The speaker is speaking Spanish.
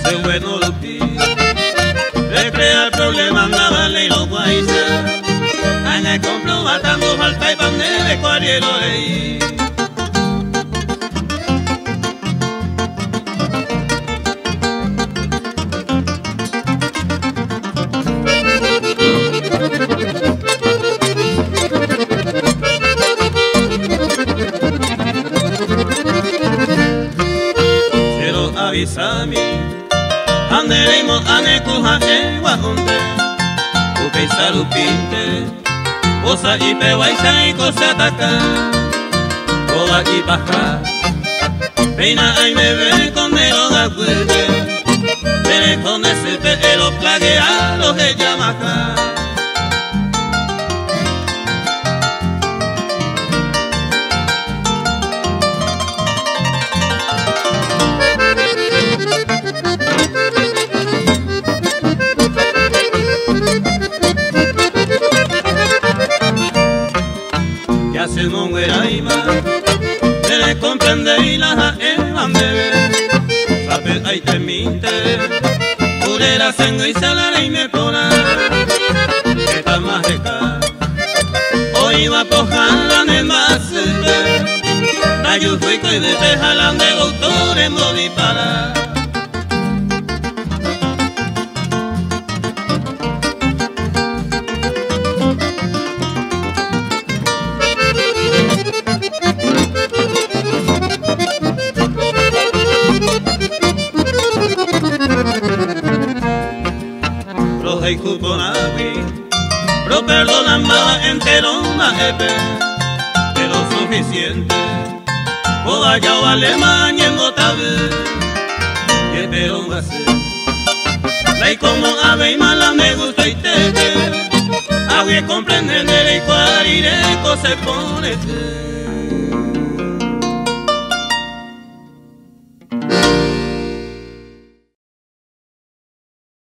se bueno lo pi, recrea el problema andaba ley lo guaysa, ane compro matando falta y pan de cuariero ley. Avisami, anderemos ane kuha ewa onte, upe salupinte, osa ipe waisa y cosa taca, oa y baja, peina ay me ve con el da cuete, pero con ese pelo plaguea los de Yamaha. Se mongueraima, se le comprende y la evan bebé, sabe ay te minte, purera sengo y salara y me pona, que está más de acá, hoy va pojalan en más, la yo fui que de tejalan de autores moví para. Hey cuponawi, pero perdona más entero una epe, pero suficiente. O vaya o Alemania en Botabe, que pero va a ser. Ley como ave y mala me gusta y te ve, agua comprende y cuariré se pone.